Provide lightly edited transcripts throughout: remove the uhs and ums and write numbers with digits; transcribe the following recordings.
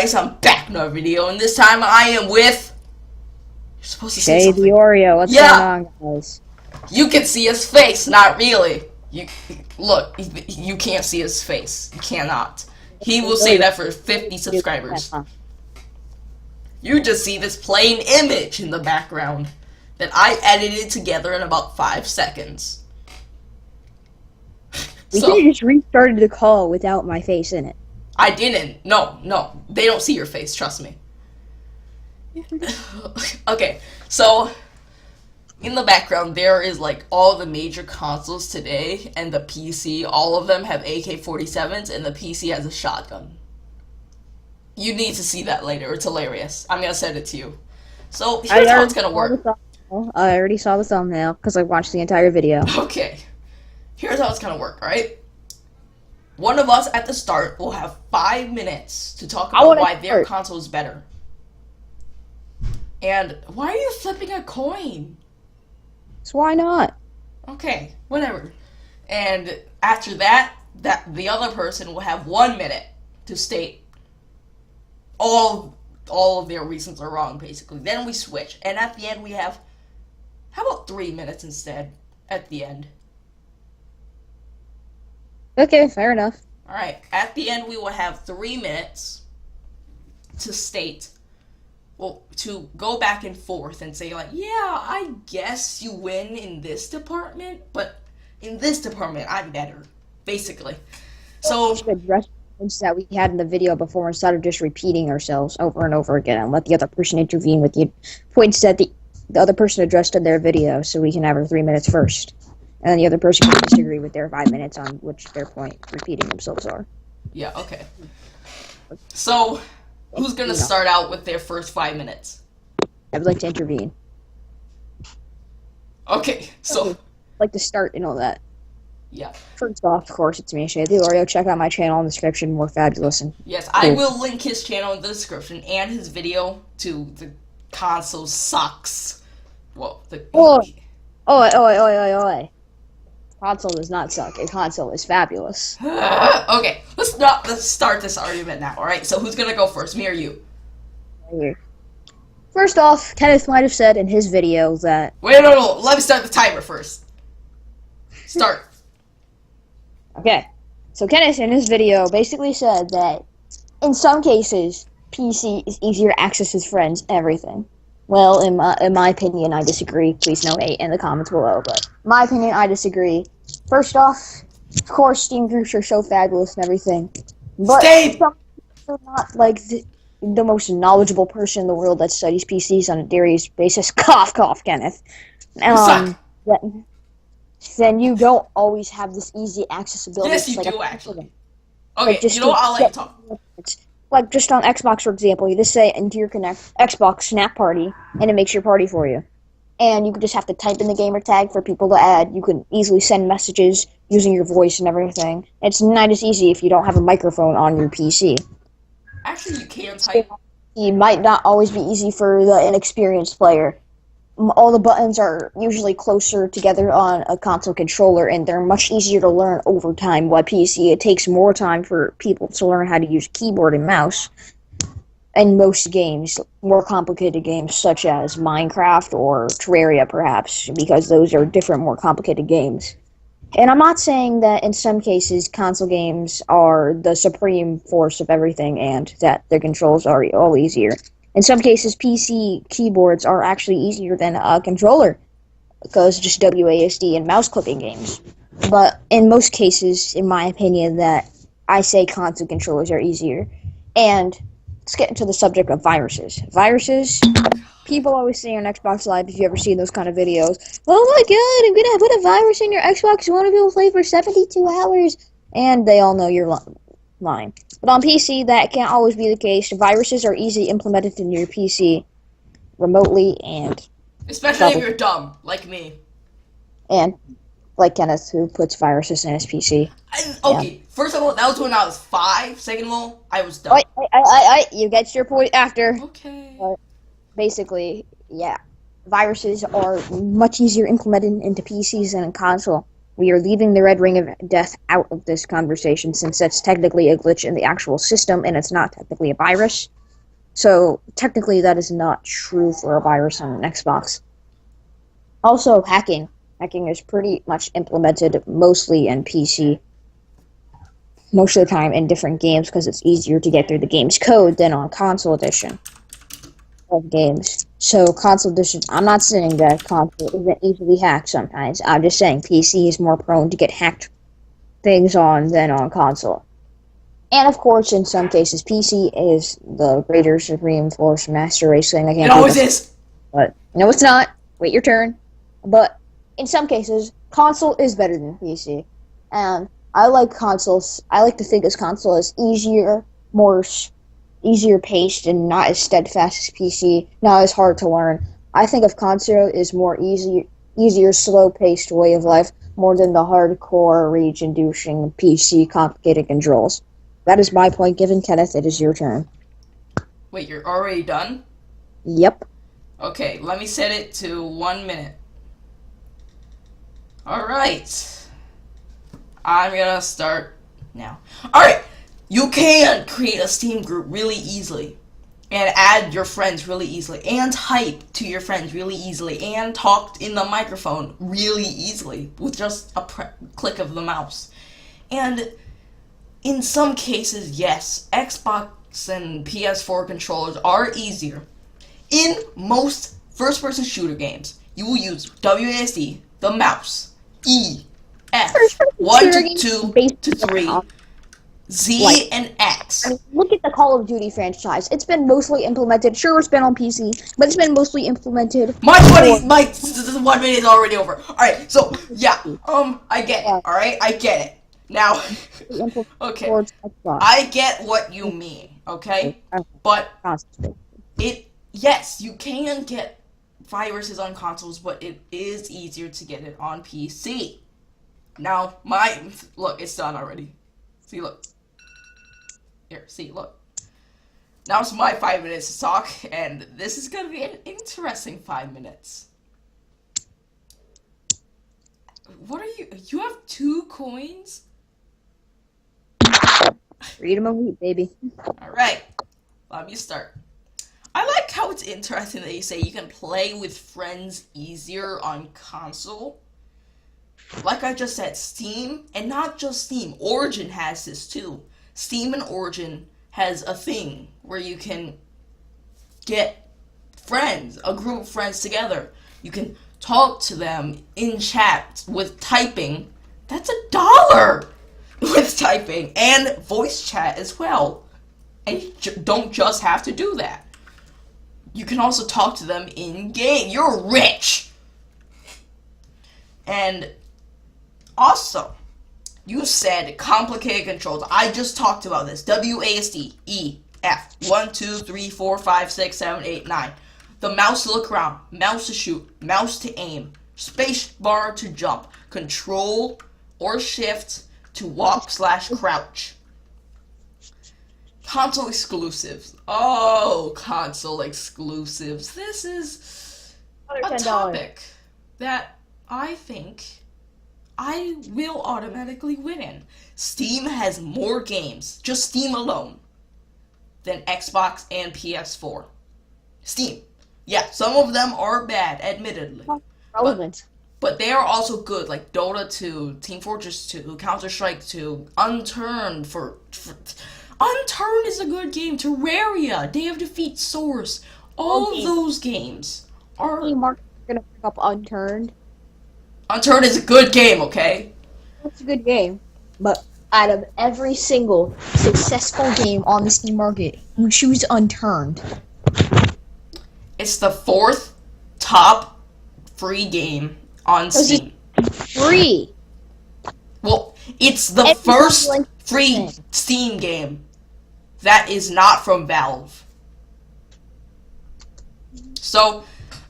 guys, I'm back in another video, and this time I am with... You're supposed to say something. SheaTheOreo, what's going on, guys? You can see his face, not really. Look, you can't see his face. You cannot. He will say that for 50 subscribers. You just see this plain image in the background that I edited together in about 5 seconds. We could have just restarted the call without my face in it. I didn't. No. They don't see your face, trust me. Okay, so in the background there is like all the major consoles today, and the PC, all of them have AK-47s, and the PC has a shotgun. You need to see that later. It's hilarious. I'm gonna send it to you. So here's how it's gonna work. I already saw the thumbnail because I watched the entire video. Okay. Here's how it's gonna work, alright? One of us at the start will have 5 minutes to talk about why their console is better. And why are you flipping a coin? So why not? Okay, whatever. And after that, the other person will have 1 minute to state all of their reasons are wrong, basically. Then we switch. And at the end we have, how about 3 minutes instead at the end? Okay, fair enough. Alright, at the end we will have 3 minutes to state, well, to go back and forth and say like, yeah, I guess you win in this department, but in this department I'm better, basically. So, we should address points that we had in the video before instead of just repeating ourselves over and over again, and let the other person intervene with the points that the other person addressed in their video, so we can have our 3 minutes first. And then the other person can disagree with their 5 minutes on which their point repeating themselves are. Yeah, okay. So, who's gonna start out with their first 5 minutes? I would like to intervene. Okay, so... I'd like to start and all that. Yeah. First off, of course, it's me, SheaTheOreo. Check out my channel in the description. More fabulous. And yes, I will link his channel in the description and his video to the console sucks. Well, the... Oi. Console does not suck. A console is fabulous. Okay, let's start this argument now, alright? So who's gonna go first, me or you? Right here. First off, Kenneth might have said in his video that... Wait, no, let me start the timer first. Start. Okay, so Kenneth in his video basically said that in some cases, PC is easier to access his friends, everything. Well, in my opinion, I disagree. Please no hate in the comments below, but in my opinion, I disagree. First off, of course, Steam groups are so fabulous and everything, but some people are not like the most knowledgeable person in the world that studies PCs on a daily basis. Cough, cough, Kenneth. Then you don't always have this easy accessibility. Yes, you do, actually. Okay, like, you know what? I'll let you talk. Like, just on Xbox, for example, you just say into your Xbox Snap Party, and it makes your party for you. And you can just have to type in the gamer tag for people to add. You can easily send messages using your voice and everything. It's not as easy if you don't have a microphone on your PC. Actually, you can type. It might not always be easy for the inexperienced player. All the buttons are usually closer together on a console controller, and they're much easier to learn over time. While PC, it takes more time for people to learn how to use keyboard and mouse. And most games, more complicated games such as Minecraft or Terraria, perhaps, because those are different, more complicated games. And I'm not saying that in some cases console games are the supreme force of everything and that their controls are all easier. In some cases, PC keyboards are actually easier than a controller, because just WASD and mouse clicking games. But in most cases, in my opinion, that I say console controllers are easier. And let's get into the subject of viruses. Viruses, people always say on Xbox Live, if you ever see those kind of videos, oh my god, I'm gonna put a virus in your Xbox, you want to be able to play for 72 hours, and they all know you're lying. But on PC, that can't always be the case. Viruses are easily implemented in your PC remotely, and especially if you're dumb, like me. And like Kenneth, who puts viruses in his PC. Okay, first of all, that was when I was 5. Second of all, I was dumb. You get your point after. Okay. But basically, yeah. Viruses are much easier implemented into PCs than in console. We are leaving the Red Ring of Death out of this conversation since that's technically a glitch in the actual system and it's not technically a virus. So technically that is not true for a virus on an Xbox. Also, hacking. Hacking is pretty much implemented mostly in PC. Most of the time in different games because it's easier to get through the game's code than on console edition of games. So console edition, I'm not saying that console isn't easily hacked sometimes. I'm just saying PC is more prone to get hacked things on than on console. And of course, in some cases, PC is the greater supreme force master race thing. I It can't always is. but no, it's not. Wait your turn. But in some cases, console is better than PC, and I like consoles. I like to think this console is easier, easier paced, and not as steadfast as PC. Not as hard to learn. I think of console is more easier, slow paced way of life more than the hardcore, rage-inducing PC complicated controls. That is my point given, Kenneth. It is your turn. Wait, you're already done? Yep. Okay, let me set it to 1 minute. Alright. I'm gonna start now. Alright! You can create a Steam group really easily. And add your friends really easily. And type to your friends really easily. And talk in the microphone really easily. With just a click of the mouse. And in some cases, yes, Xbox and PS4 controllers are easier. In most first-person shooter games, you will use WASD, the mouse, E, F, 1 to 2 to 3, Z, and X. I mean, look at the Call of Duty franchise. It's been mostly implemented. Sure, it's been on PC, but it's been mostly implemented. My 1 minute is already over. Alright, so, yeah, I get it, alright? I get it. Now, okay, I get what you mean, okay? But yes, you can get viruses on consoles, but it is easier to get it on PC. Now, look, it's done already. See, look. Here, see, look. Now it's my 5 minutes to talk, and this is gonna be an interesting 5 minutes. What are you? You have 2 coins? Freedom of wheat, baby. Alright, let me start. I like how it's interesting that you say you can play with friends easier on console. Like I just said, Steam, and not just Steam, Origin has this too. Steam and Origin has a thing where you can get friends, a group of friends together. You can talk to them in chat with typing. That's $1 with typing and voice chat as well. And you don't just have to do that. You can also talk to them in game. You're rich. And also, you said complicated controls. I just talked about this. WASD, E, F, 1, 2, 3, 4, 5, 6, 7, 8, 9. The mouse to look around, mouse to shoot, mouse to aim, space bar to jump, control or shift to walk/crouch. Console exclusives. Oh, console exclusives. This is a topic that I think I will automatically win in. Steam has more games, just Steam alone, than Xbox and PS4. Steam. Yeah, some of them are bad, admittedly. Relevant. But they are also good, like Dota 2, Team Fortress 2, Counter-Strike 2, Unturned Unturned is a good game. Terraria, Day of Defeat Source. All of those games are... Hey, Mark, you're gonna pick up Unturned. Unturned is a good game, okay? It's a good game. But out of every single successful game on the Steam market, you choose Unturned. It's the 4th top free game on Steam. Free! Well, it's the first free Steam game that is not from Valve. So,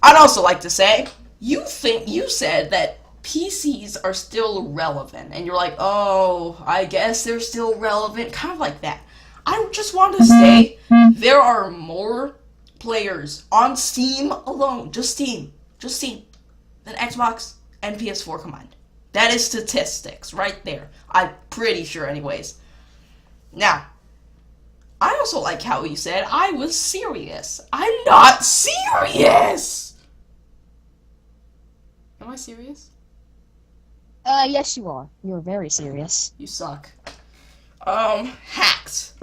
I'd also like to say, you said that PCs are still relevant, and you're like, oh, I guess they're still relevant, kind of like that. I just want to say, there are more players on Steam alone, just Steam, than Xbox and PS4 combined. That is statistics right there. I'm pretty sure, anyways. Now, I also like how you said I was serious. I'm not serious! Am I serious? Yes, you are. You're very serious. You suck. Hacks.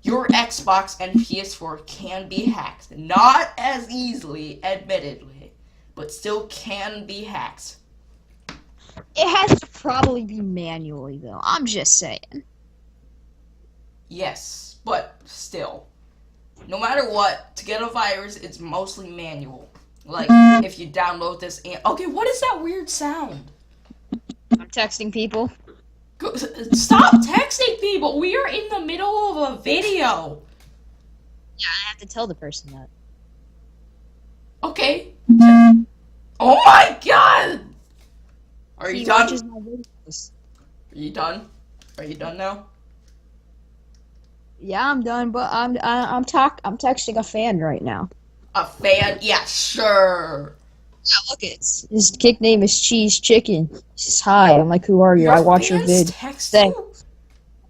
Your Xbox and PS4 can be hacked. Not as easily, admittedly, but still can be hacked. It has to probably be manually, though. I'm just saying. Yes, but still. No matter what, to get a virus, it's mostly manual. Like, if you download this and... Okay, what is that weird sound? I'm texting people. Stop texting people! We are in the middle of a video! Yeah, I have to tell the person that. Okay. Oh my god! Are you done? Watches my videos. Are you done? Are you done now? Yeah, I'm done, but I'm texting a fan right now. A fan? Yeah, sure. Yeah, look, his kick name is Cheese Chicken. He says hi. I'm like, who are you? I watch your fans vid. text Thanks.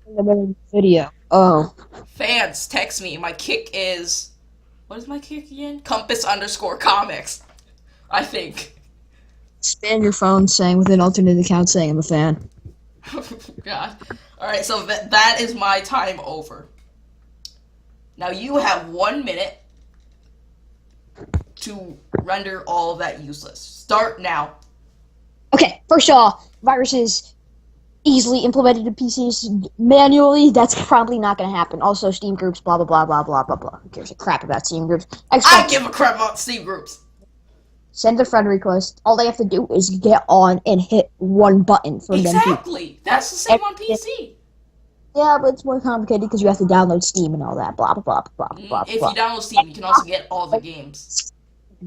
you? Video. Oh. Fans text me. My kick is... What is my kick again? Compass_comics. I think. Spam your phone saying with an alternate account saying I'm a fan. God. Alright, so that is my time over. Now you have 1 minute to render all of that useless. Start now. Okay, first of all, viruses easily implemented in PCs manually. That's probably not going to happen. Also, Steam groups, blah, blah, blah, blah, blah, blah, blah. Who gives a crap about Steam groups? I give a crap about Steam groups. Send a friend request. All they have to do is get on and hit one button for them to... Exactly. That's the same on PC. Yeah, but it's more complicated because you have to download Steam and all that. Blah, blah, blah, blah, blah, If blah. you download Steam, you can also get all the games.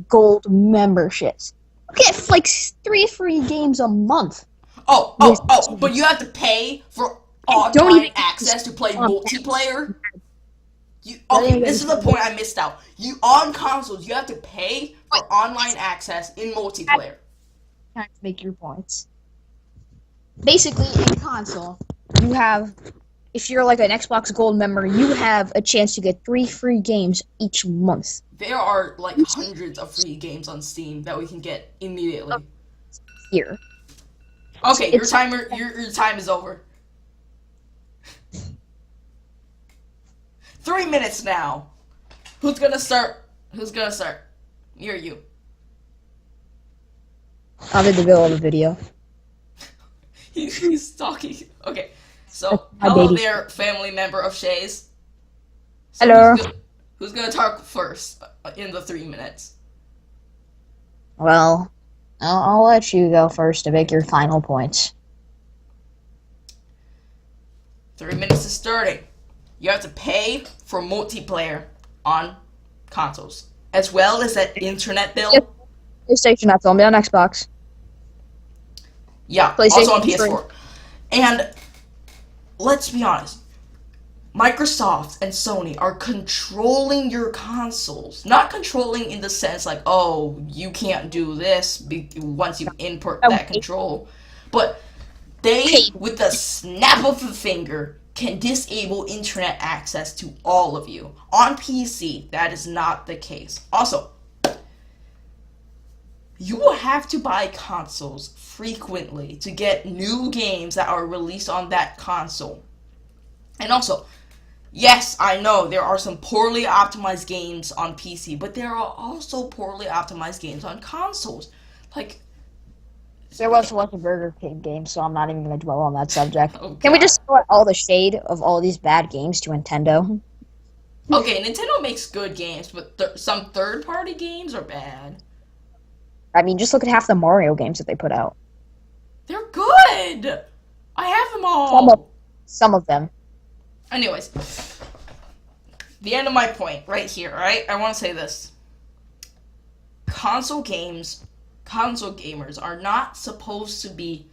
Gold memberships. You get like 3 free games a month. But you have to pay for online access to play multiplayer? This is the point I missed out. On consoles, you have to pay for online access in multiplayer. Time to make your points. Basically, in console, you have, if you're like an Xbox Gold member, you have a chance to get 3 free games each month. There are like hundreds of free games on Steam that we can get immediately. Here. Okay, your time is over. 3 minutes now. Who's gonna start? Me or you? I'm in the middle of the video. He's talking. Okay, so My hello baby. there, family member of Shay's. So Hello. Who's gonna talk first in the 3 minutes? Well, I'll let you go first to make your final points. 3 minutes is starting. You have to pay for multiplayer on consoles, as well as that internet bill. Yep. PlayStation, that's only on Xbox. Yeah, also on PS4. And let's be honest, Microsoft and Sony are controlling your consoles. Not controlling in the sense like, oh, you can't do this once you input that control. But they, with the snap of a finger, can disable internet access to all of you. On PC, that is not the case. Also, you will have to buy consoles frequently to get new games that are released on that console. And also, yes, I know there are some poorly optimized games on PC, but there are also poorly optimized games on consoles. Like, There was a Burger King game, so I'm not even going to dwell on that subject. Oh, Can we God. just throw all the shade of all these bad games to Nintendo? Okay, Nintendo makes good games, but some third-party games are bad. I mean, just look at half the Mario games that they put out. They're good! I have them all! Some of them. Anyways, the end of my point right here, alright? I want to say this. Console gamers are not supposed to be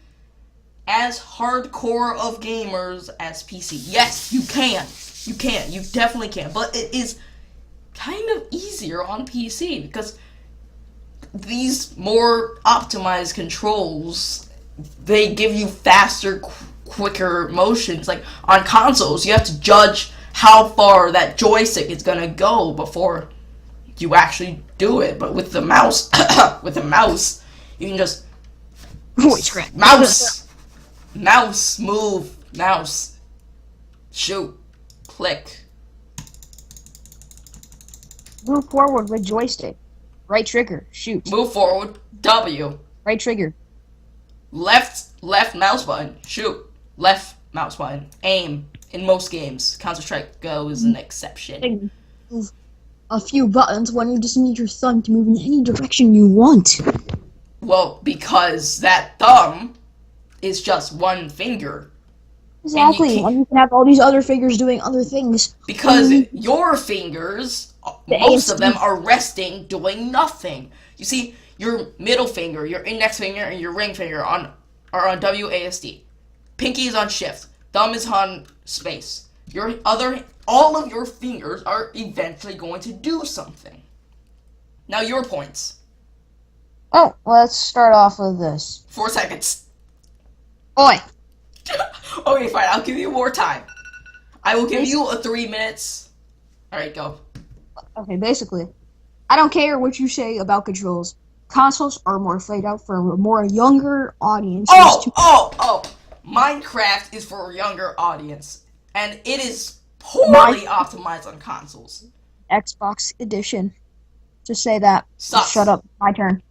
as hardcore of gamers as PC. Yes, you can. You definitely can. But it is kind of easier on PC because these more optimized controls they give you faster, quicker motions. Like on consoles, you have to judge how far that joystick is gonna go before you actually do it. But with the mouse, you can just Voice crack. mouse, move, mouse, shoot, click. Move forward with joystick. Right trigger. Shoot. Move forward, W. Right trigger. Left mouse button, shoot. Left mouse button, aim. In most games, Counter-Strike Go is an exception. Move a few buttons when you just need your thumb to move in any direction you want. Well, because that thumb is just one finger. Exactly. And you can have all these other fingers doing other things. Because your fingers, most of them are resting, doing nothing. You see, your middle finger, your index finger, and your ring finger are on WASD. Pinky is on shift. Thumb is on space. All of your fingers are eventually going to do something. Now your points. Oh, let's start off with this. 4 seconds. Oi. Okay, fine. I'll give you more time. I will give you 3 minutes. All right, go. Okay, basically, I don't care what you say about controls. Consoles are more played out for more younger audiences. Oh! Minecraft is for a younger audience, and it is poorly optimized on consoles. Xbox edition. Just say that. Sucks. Shut up. My turn.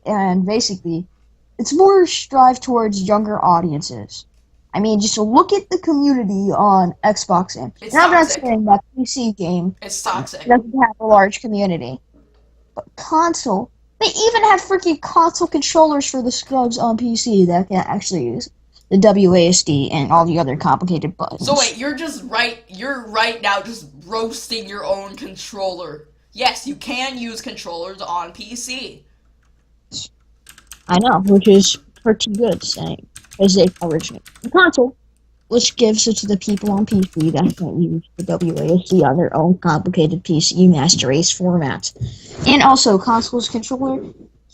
And basically, it's more strive towards younger audiences. I mean, just look at the community on Xbox. And I'm not saying that PC game It's toxic. doesn't have a large community. But console, they even have freaking console controllers for the scrubs on PC that can actually use the WASD and all the other complicated buttons. So wait, you're right now just roasting your own controller. Yes, you can use controllers on PC. I know, which is pretty good saying, because they originate the console, which gives it to the people on PC that can't use the WASD on their own complicated PC master race formats. And also, console's controller,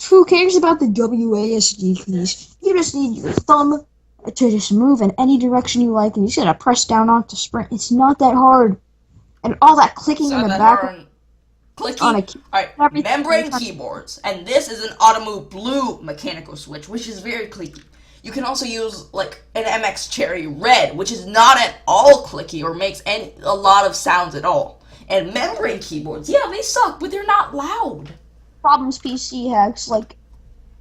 who cares about the WASD keys? You just need your thumb to just move in any direction you like, and you just gotta press down on to sprint. It's not that hard. And all that clicking in the back. Clicking. Alright, membrane keyboards. And this is an Automo Blue mechanical switch, which is very clicky. You can also use like an MX Cherry Red, which is not at all clicky or makes a lot of sounds at all. And membrane keyboards, yeah, they suck, but they're not loud. Problems PC has, like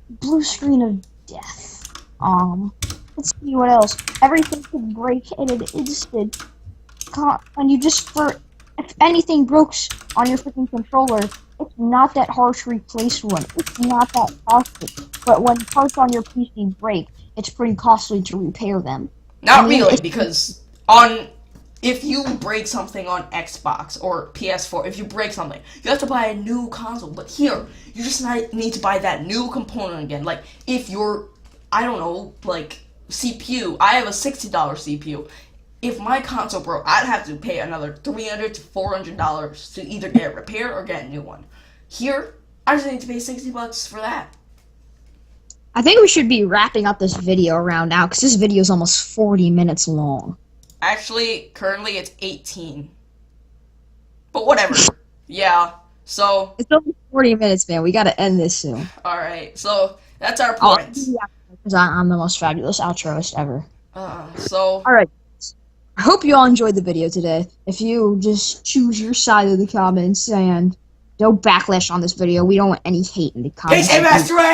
blue screen of death. Let's see what else. Everything can break in an instant. And you just if anything breaks on your freaking controller, it's not that hard to replace one. It's not that costly. But when parts on your PC break, it's pretty costly to repair them. Not really, because if you break something on Xbox or PS4, if you break something, you have to buy a new console. But here, you just need to buy that new component again. Like, if you're, I don't know, like, CPU, I have a $60 CPU. If my console broke, I'd have to pay another $300 to $400 to either get it repaired or get a new one. Here, I just need to pay $60 for that. I think we should be wrapping up this video around now, because this video is almost 40 minutes long. Actually, currently it's 18. But whatever. Yeah, so... It's only 40 minutes, man. We gotta end this soon. Alright, so that's our point. Because I'm the most fabulous outroist ever. So... Alright. I hope you all enjoyed the video today. If you just choose your side of the comments and don't backlash on this video, we don't want any hate in the comments. Hey, Master Ray!